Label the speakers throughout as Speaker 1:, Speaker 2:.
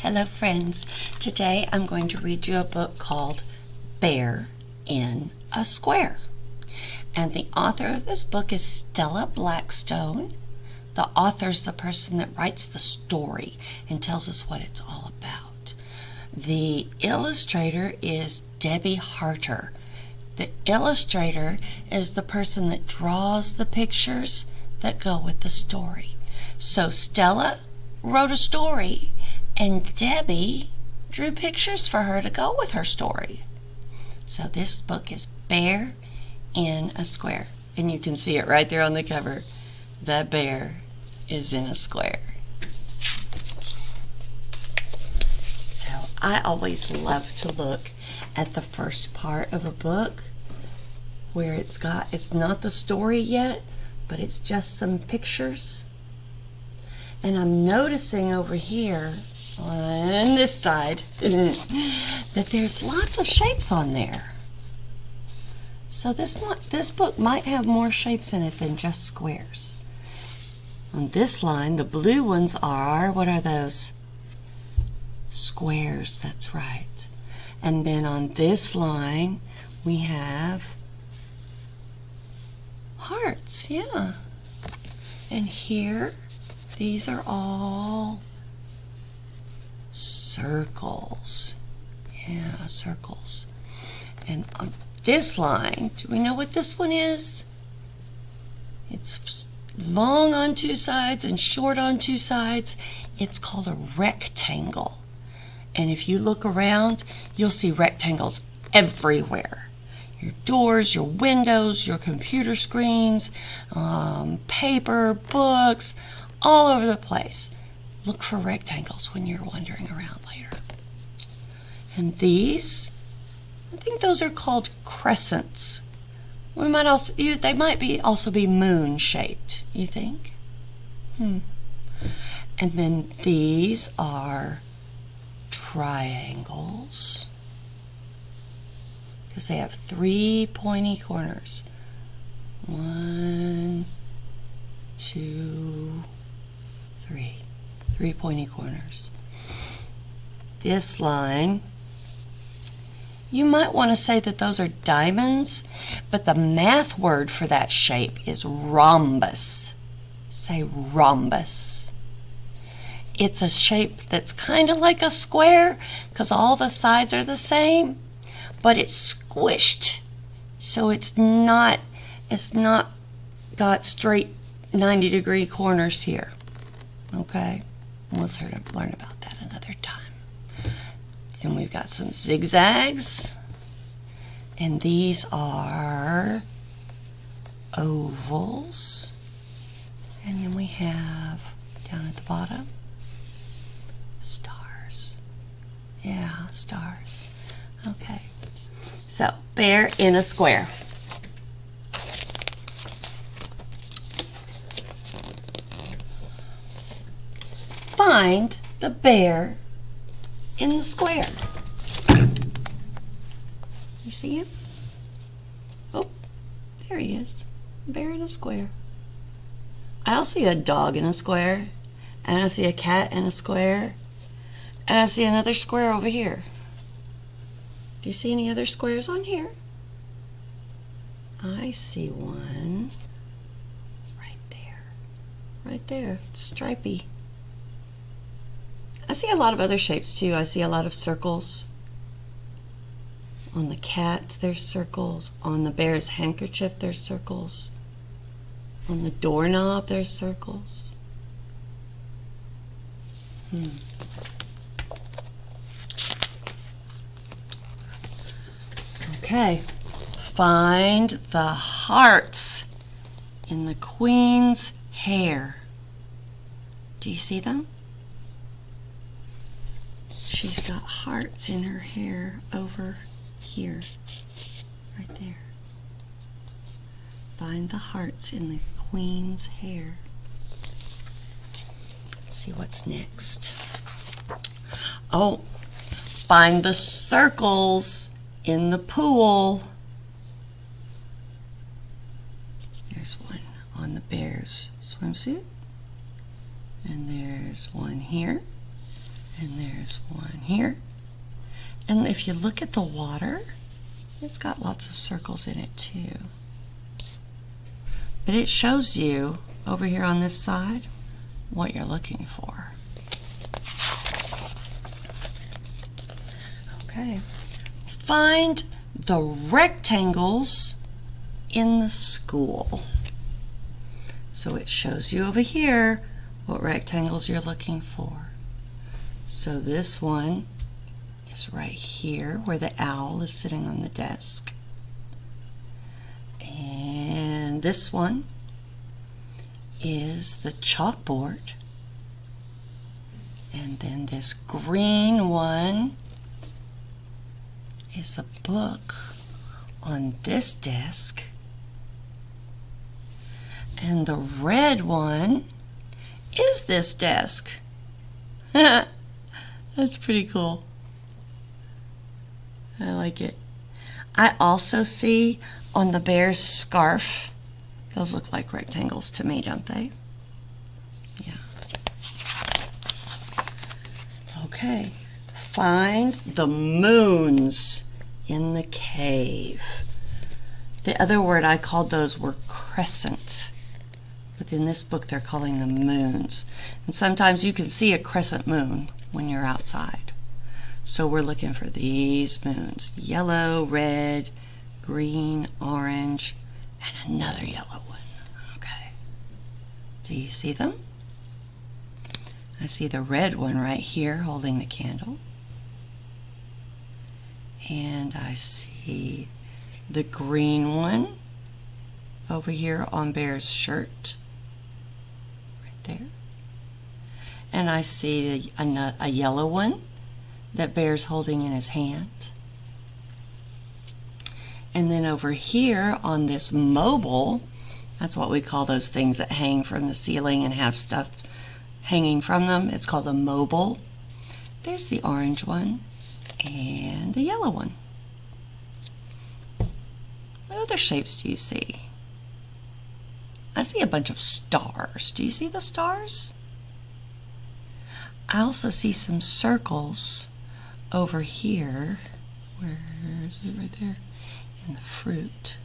Speaker 1: Hello friends, today I'm going to read you a book called Bear in a Square. And the author of this book is Stella Blackstone. The author's the person that writes the story and tells us what it's all about. The illustrator is Debbie Harter. The illustrator is the person that draws the pictures that go with the story. So Stella wrote a story and Debbie drew pictures for her to go with her story. So this book is Bear in a Square. And you can see it right there on the cover. The bear is in a square. So I always love to look at the first part of a book where it's not the story yet, but it's just some pictures. And I'm noticing over here on this side that there's lots of shapes on there. So this book might have more shapes in it than just squares. On this line, the blue ones are, what are those? Squares, that's right. And then on this line, we have hearts, yeah. And here, these are all circles. Yeah, circles. And on this line, do we know what this one is? It's long on two sides and short on two sides. It's called a rectangle. And if you look around, you'll see rectangles everywhere. Your doors, your windows, your computer screens, paper, books, all over the place. Look for rectangles when you're wandering around later. And these, I think those are called crescents. They might also be moon shaped, you think? And then these are triangles because they have three pointy corners. 1, 2, 3. 3 pointy corners. This line, you might want to say that those are diamonds, but the math word for that shape is rhombus. Say rhombus. It's a shape that's kind of like a square because all the sides are the same, but it's squished. So it's not got straight 90-degree corners here. Okay? We'll sort of learn about that another time. Then we've got some zigzags. And these are ovals. And then we have, down at the bottom, stars. Yeah, stars. Okay. So, bear in a square. Find the bear in the square. You see him? Oh, there he is. Bear in a square. I see a dog in a square, and I see a cat in a square, and I see another square over here. Do you see any other squares on here? I see one right there. Right there. It's stripy. I see a lot of other shapes too. I see a lot of circles. On the cat, there's circles. On the bear's handkerchief, there's circles. On the doorknob, there's circles. Okay. Find the hearts in the queen's hair. Do you see them? She's got hearts in her hair over here, right there. Find the hearts in the queen's hair. Let's see what's next. Oh, find the circles in the pool. There's one on the bear's swimsuit. And there's one here. And there's one here. And if you look at the water, it's got lots of circles in it too. But it shows you over here on this side what you're looking for. Okay. Find the rectangles in the school. So it shows you over here what rectangles you're looking for. So this one is right here where the owl is sitting on the desk. And this one is the chalkboard. And then this green one is a book on this desk. And the red one is this desk. That's pretty cool. I like it. I also see on the bear's scarf, those look like rectangles to me, don't they? Yeah. Okay. Find the moons in the cave. The other word I called those were crescent. But in this book, they're calling them moons. And sometimes you can see a crescent moon when you're outside. So we're looking for these moons. Yellow, red, green, orange, and another yellow one. Okay. Do you see them? I see the red one right here holding the candle. And I see the green one over here on Bear's shirt. Right there. And I see a yellow one that Bear's holding in his hand. And then over here on this mobile, that's what we call those things that hang from the ceiling and have stuff hanging from them. It's called a mobile. There's the orange one and the yellow one. What other shapes do you see? I see a bunch of stars. Do you see the stars? I also see some circles over here. Where is it? Right there. In the fruit.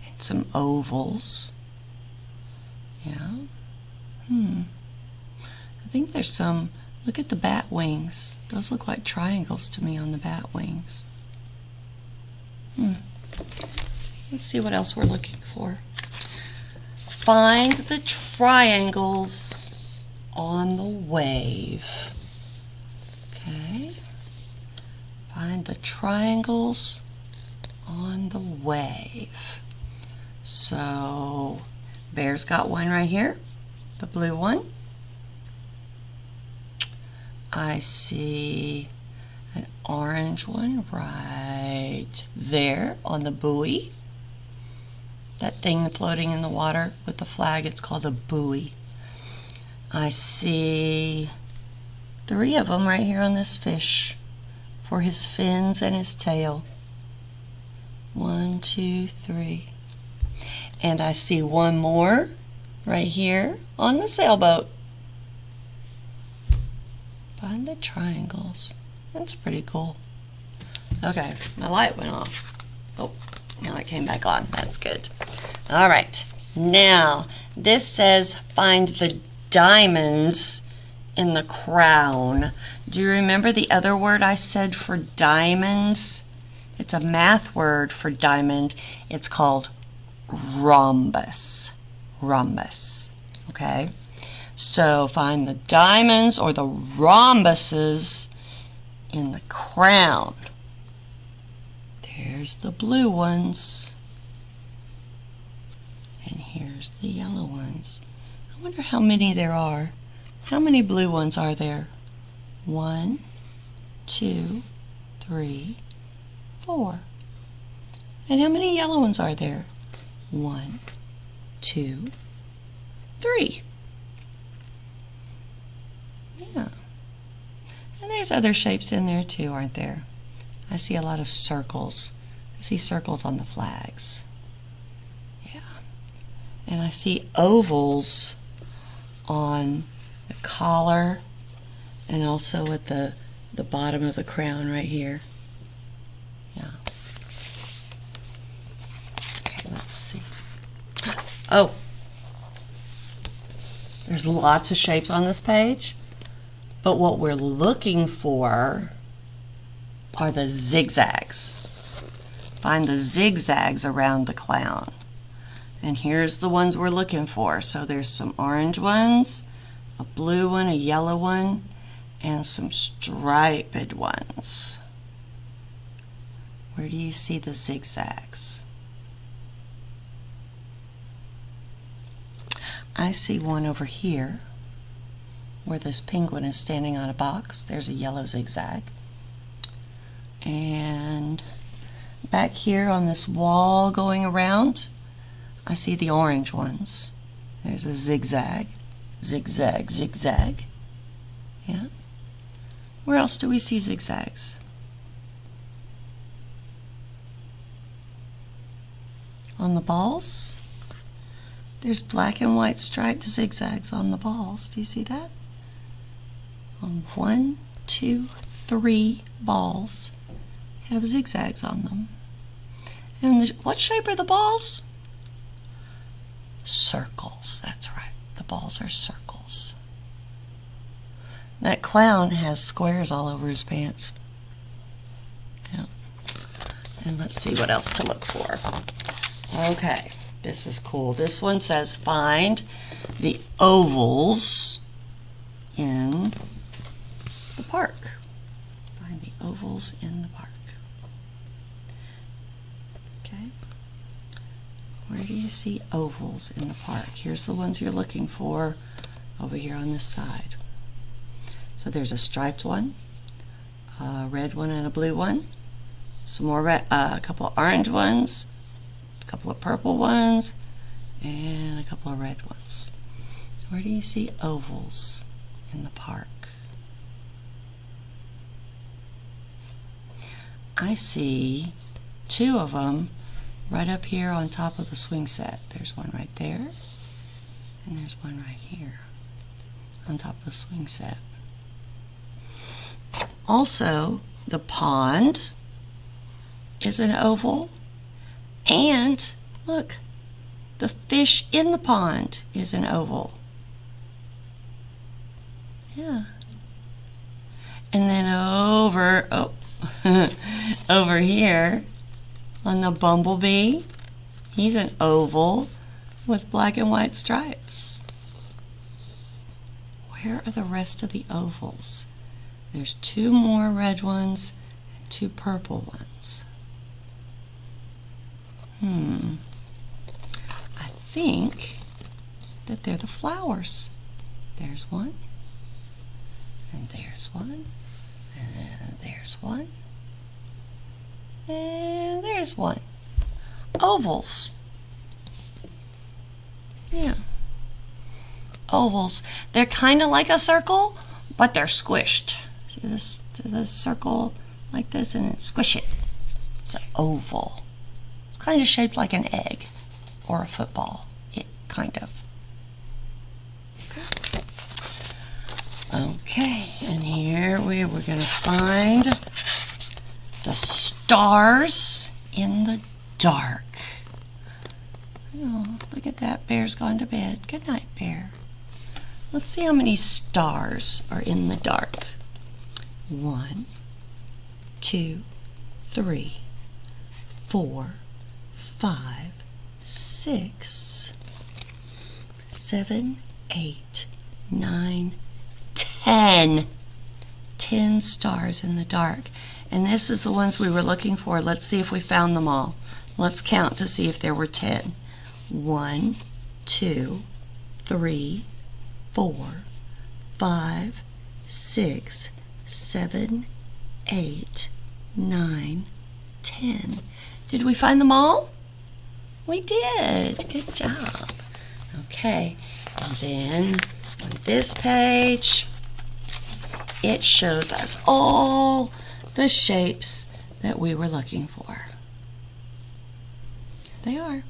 Speaker 1: And some ovals. Yeah. I think there's some, look at the bat wings. Those look like triangles to me on the bat wings. Let's see what else we're looking for. Find the triangles on the wave. Okay. Find the triangles on the wave. So, Bear's got one right here, the blue one. I see an orange one right there on the buoy. That thing floating in the water with the flag, it's called a buoy. I see 3 of them right here on this fish for his fins and his tail. 1, 2, 3. And I see one more right here on the sailboat. Find the triangles. That's pretty cool. Okay, my light went off. Oh, now it came back on. That's good. All right. Now, this says find the diamonds in the crown. Do you remember the other word I said for diamonds? It's a math word for diamond. It's called rhombus. Rhombus. Okay? So find the diamonds or the rhombuses in the crown. There's the blue ones. And here's the yellow ones. I wonder how many there are. How many blue ones are there? 1, 2, 3, 4. And how many yellow ones are there? 1, 2, 3. Yeah. And there's other shapes in there too, aren't there? I see a lot of circles. I see circles on the flags. Yeah. And I see ovals on the collar And also at the bottom of the crown right here. Yeah. Okay, let's see. Oh, there's lots of shapes on this page, but what we're looking for are the zigzags. Find the zigzags around the clown. And here's the ones we're looking for. So there's some orange ones, a blue one, a yellow one, and some striped ones. Where do you see the zigzags? I see one over here where this penguin is standing on a box. There's a yellow zigzag. And back here on this wall going around, I see the orange ones. There's a zigzag, zigzag, zigzag. Yeah. Where else do we see zigzags? On the balls? There's black and white striped zigzags on the balls. Do you see that? On 1, 2, 3 balls have zigzags on them. And what shape are the balls? Circles, that's right. The balls are circles. That clown has squares all over his pants. Yeah. And let's see what else to look for. Okay, this is cool. This one says find the ovals in the park. Find the ovals in the park. Okay. Where do you see ovals in the park? Here's the ones you're looking for over here on this side. So there's a striped one, a red one and a blue one, some more red, a couple of orange ones, a couple of purple ones, and a couple of red ones. Where do you see ovals in the park? I see 2 of them right up here on top of the swing set. There's one right there, and there's one right here on top of the swing set. Also, the pond is an oval, and look, the fish in the pond is an oval. Yeah. And then over here on the bumblebee, he's an oval with black and white stripes. Where are the rest of the ovals? There's 2 more red ones and 2 purple ones. I think that they're the flowers. There's one, and there's one, and there's one, and there's one. Ovals. Yeah. Ovals. They're kind of like a circle, but they're squished. See this circle like this, and then squish it. It's an oval. It's kind of shaped like an egg or a football. Kind of. Okay, and here we're going to find the stars in the dark. Oh, look at that. Bear's gone to bed. Good night, Bear. Let's see how many stars are in the dark. 1, 2, 3, 4, 5, 6, 7, 8, 9, 10. 10 stars in the dark. And this is the ones we were looking for. Let's see if we found them all. Let's count to see if there were 10. 1, 2, 3, 4, 5, 6, 7, 8, 9, 10. Did we find them all? We did. Good job. Okay, and then on this page, it shows us all the shapes that we were looking for. There they are.